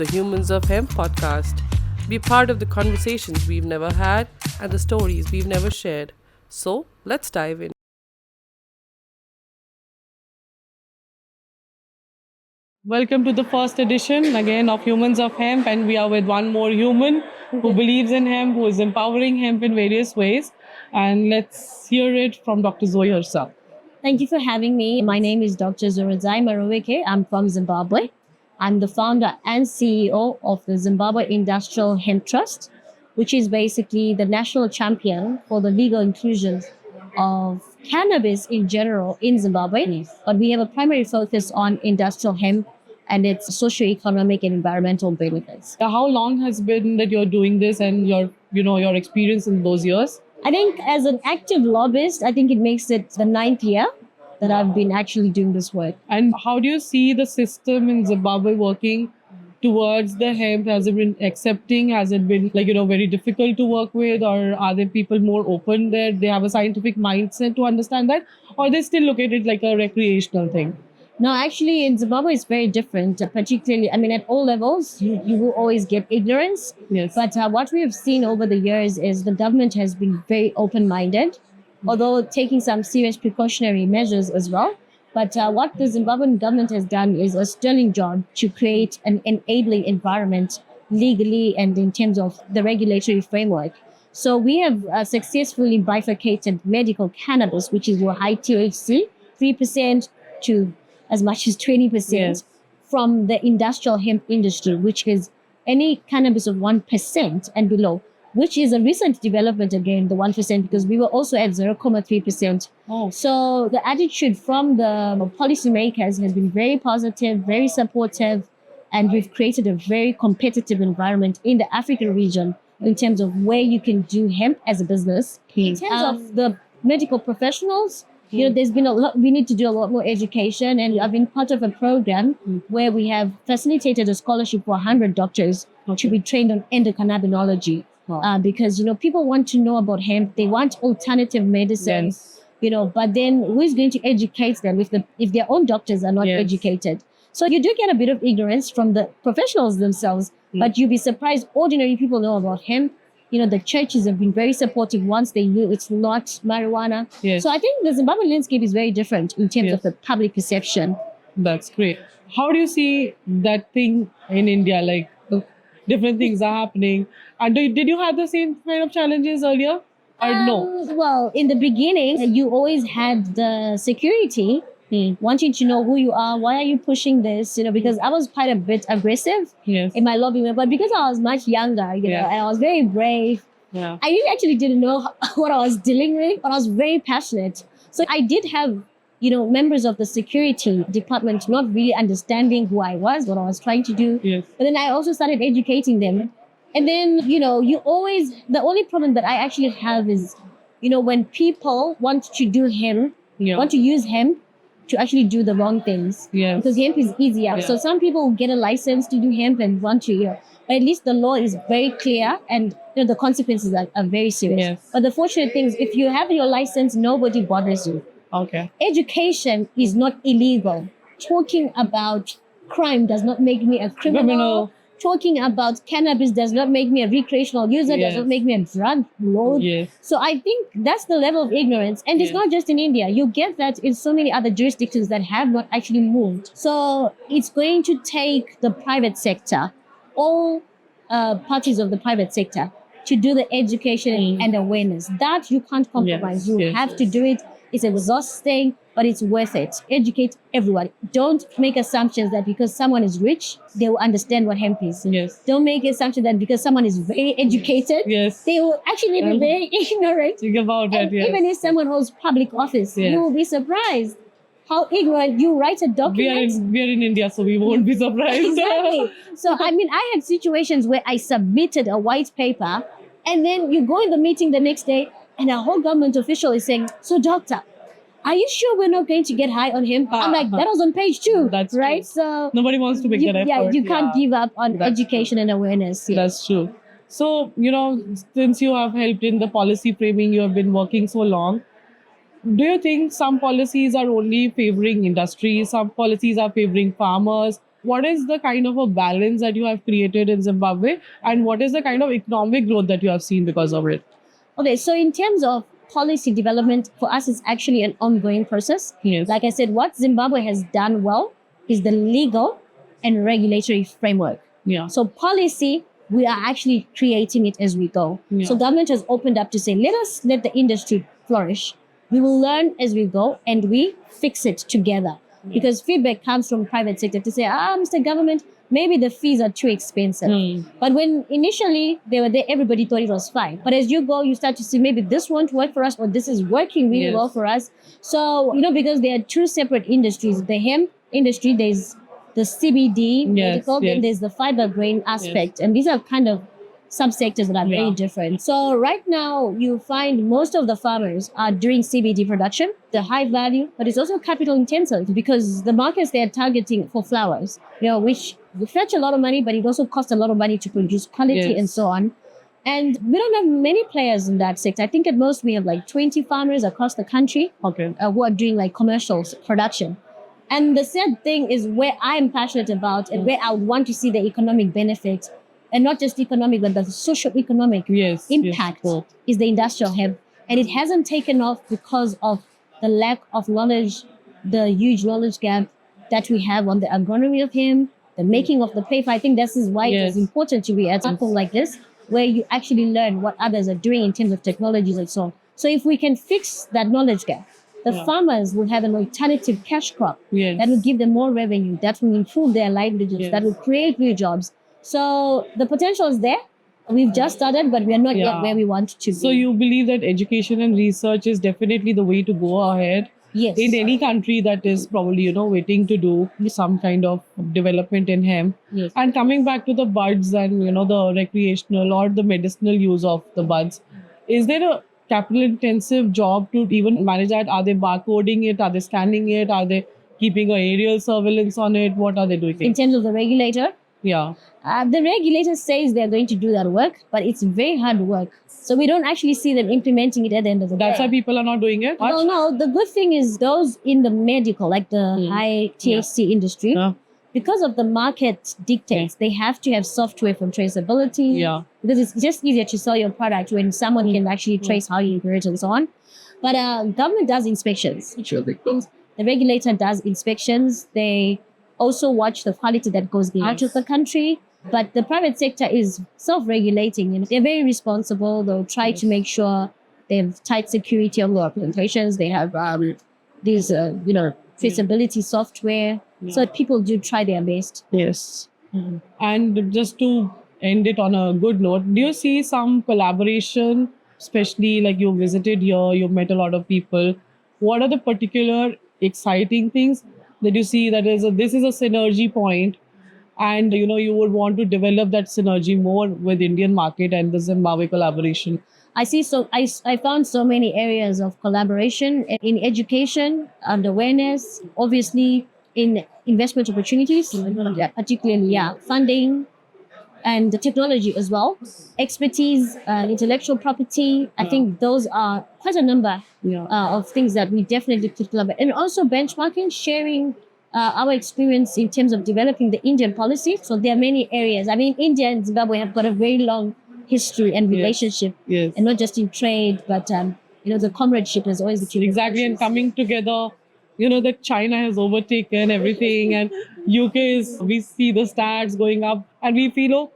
the Humans of Hemp podcast. Be part of the conversations we've never had and the stories we've never shared. So, let's dive in. Welcome to the first edition again of Humans of Hemp, and we are with one more human who believes in hemp, who is empowering hemp in various ways. And let's hear it from Dr. Zoe herself. Thank you for having me. My name is Dr. Zorazai Maroweke. I'm from Zimbabwe. I'm the founder and CEO of the Zimbabwe Industrial Hemp Trust, which is basically the national champion for the legal inclusion of cannabis in general in Zimbabwe. Yes. But we have a primary focus on industrial hemp and its socio-economic and environmental benefits. How long has been that you're doing this, and your experience in those years? I think as an active lobbyist, I think it makes it the 9th year that I've been actually doing this work. And how do you see the system in Zimbabwe working towards the hemp? Has it been accepting? Has it been very difficult to work with? Or are there people more open there? They have a scientific mindset to understand that? Or they still look at it like a recreational thing? No, actually, in Zimbabwe, it's very different. Particularly, at all levels, you will always get ignorance. Yes. But what we have seen over the years is the government has been very open-minded, although taking some serious precautionary measures as well. But what the Zimbabwean government has done is a sterling job to create an enabling environment legally and in terms of the regulatory framework. So we have successfully bifurcated medical cannabis, which is your high THC, 3% to as much as 20%, Yes. from the industrial hemp industry, which is any cannabis of 1% and below, which is a recent development again, the 1%, because we were also at 0.3%. Oh. So the attitude from the policymakers has been very positive, very supportive, and we've created a very competitive environment in the African region in terms of where you can do hemp as a business. In terms of the medical professionals, there's been a lot, we need to do a lot more education, and I've been part of a program where we have facilitated a scholarship for 100 doctors to be trained on endocannabinology. Because people want to know about hemp, they want alternative medicines, but then who is going to educate them if their own doctors are not Yes. educated? So you do get a bit of ignorance from the professionals themselves, but you'll be surprised ordinary people know about hemp. The churches have been very supportive once they knew it's not marijuana. Yes. So I think the Zimbabwean landscape is very different in terms Yes. of the public perception. That's great. How do you see that thing in India? Like, different things are happening. And did you have the same kind of challenges earlier? Or no? Well, in the beginning, you always had the security wanting to know who you are, why are you pushing this, because I was quite a bit aggressive Yes. in my lobbying, but because I was much younger, Yeah. and I was very brave, Yeah. I really actually didn't know what I was dealing with, but I was very passionate. So I did have, members of the security department not really understanding who I was, what I was trying to do. Yes. But then I also started educating them. And then, the only problem that I actually have is, when people want to do hemp, Yeah. want to use hemp to actually do the wrong things. Yes. Because hemp is easier. Yeah. So some people get a license to do hemp and want to, but at least the law is very clear and the consequences are very serious. Yes. But the fortunate thing is if you have your license, nobody bothers you. Okay. Education is not illegal. Talking about crime does not make me a criminal. Talking about cannabis does not make me a recreational user, Yes. does not make me a drug lord. Yes. So I think that's the level of ignorance. And it's Yes. not just in India. You get that in so many other jurisdictions that have not actually moved. So it's going to take the private sector, all parties of the private sector, to do the education and awareness. That you can't compromise. Yes, You yes, have to do it. It's exhausting, but it's worth it. Educate everyone. Don't make assumptions that because someone is rich, they will understand what hemp is. Yes. Don't make assumption that because someone is very educated, Yes. they will actually be very ignorant. Think about And it. Yes. even if someone holds public office, Yes. you will be surprised how ignorant you write a document. we are in India, so we won't be surprised. Exactly. So, I had situations where I submitted a white paper and then you go in the meeting the next day and a whole government official is saying, so doctor, are you sure we're not going to get high on him? I'm like, that was on page 2. That's right. true. So Nobody wants to make that effort. yeah, you can't give up on That's education and awareness. Yeah. That's true. So, since you have helped in the policy framing, you have been working so long. Do you think some policies are only favoring industry, some policies are favoring farmers? What is the kind of a balance that you have created in Zimbabwe, and what is the kind of economic growth that you have seen because of it? Okay, so in terms of policy development, for us, it's actually an ongoing process. Yes. Like I said, what Zimbabwe has done well is the legal and regulatory framework. Yeah. So policy, we are actually creating it as we go. Yeah. So government has opened up to say, let the industry flourish. We will learn as we go and we fix it together. Because feedback comes from private sector to say, Mr. Government, maybe the fees are too expensive. But when initially they were there, everybody thought it was fine. But as you go, you start to see maybe this won't work for us or this is working really Yes. well for us. So, because there are two separate industries. The hemp industry, there's the CBD medical, then yes. there's the fiber grain aspect. And these are kind of subsectors that are very Yeah. different. So right now you find most of the farmers are doing CBD production, the high value, but it's also capital intensive because the markets they're targeting for flowers, which fetch a lot of money, but it also costs a lot of money to produce quality Yes. and so on. And we don't have many players in that sector. I think at most we have like 20 farmers across the country Okay. who are doing like commercial production. And the sad thing is where I'm passionate about and where I would want to see the economic benefits, and not just economic, but the socio-economic Yes. impact Yes. is the industrial hemp. And it hasn't taken off because of the lack of knowledge, the huge knowledge gap that we have on the agronomy of hemp, the making of the paper. I think this is why Yes. it's important to be at something like this, where you actually learn what others are doing in terms of technologies and so on. So if we can fix that knowledge gap, the Yeah. farmers will have an alternative cash crop Yes. that will give them more revenue, that will improve their livelihoods, Yes. that will create new jobs. So the potential is there. We've just started, but we are not yet Yeah. where we want to be. So you believe that education and research is definitely the way to go ahead yes. in any country that is probably waiting to do some kind of development in hemp. Yes. And coming back to the buds and the recreational or the medicinal use of the buds, is there a capital intensive job to even manage that? Are they barcoding it? Are they scanning it? Are they keeping a aerial surveillance on it? What are they doing? In terms of the regulator, Yeah. the regulator says they're going to do that work, but it's very hard work. So we don't actually see them implementing it at the end of the That's day. why people are not doing it. No, no. The good thing is those in the medical, like the high THC industry, Yeah. because of the market dictates, they have to have software for traceability. Yeah. Because it's just easier to sell your product when someone can actually trace how you grew it and so on. But government does inspections. The regulator does inspections. They also watch the quality that goes out of the country. But the private sector is self-regulating. They're very responsible. They'll try to make sure they have tight security on their plantations. They have these, traceability software. So people do try their best. Yes. And just to end it on a good note, do you see some collaboration, especially like you visited here, you've met a lot of people? What are the particular exciting things that you see that this is a synergy point, and you would want to develop that synergy more with Indian market and the Zimbabwe collaboration? I see. So I found so many areas of collaboration in education and awareness, obviously in investment opportunities, particularly funding and the technology as well, expertise, intellectual property. I think those are quite a number of things that we definitely could collaborate. And also benchmarking, sharing our experience in terms of developing the Indian policy. So there are many areas. I mean, India and Zimbabwe have got a very long history and relationship, Yes. and not just in trade, but the comradeship has always been Exactly, and coming together, that China has overtaken everything, and we see the stats going up, and we feel, oh,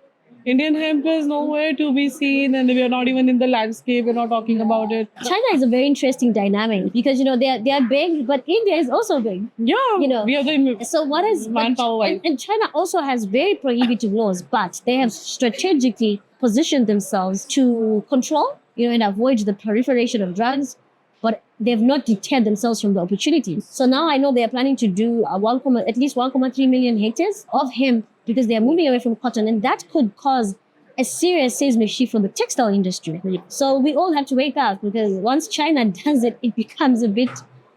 Indian hemp is nowhere to be seen, and we are not even in the landscape. We're not talking about it. China is a very interesting dynamic because they are big, but India is also big. Yeah, we are the So what is manpower wise. And China also has very prohibitive laws, but they have strategically positioned themselves to control, and avoid the proliferation of drugs. But they've not deterred themselves from the opportunity. So now I know they are planning to do at least 1.3 million hectares of hemp because they are moving away from cotton, and that could cause a serious seismic shift from the textile industry. So we all have to wake up because once China does it, it becomes a bit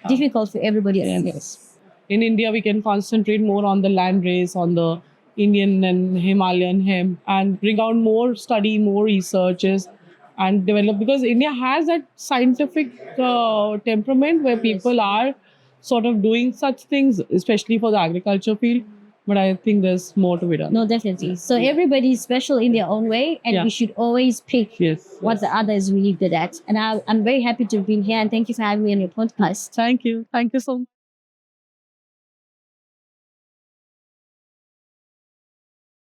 difficult for everybody else. In India, we can concentrate more on the land race, on the Indian and Himalayan hemp, and bring out more study, more researches, and develop, because India has that scientific temperament where people are sort of doing such things, especially for the agriculture field. but I think there's more to be done. No, definitely. So everybody is special in their own way, and Yeah. we should always pick Yes. what the other is really good at. And I'm very happy to have been here, and thank you for having me on your podcast. Thank you. Thank you so much.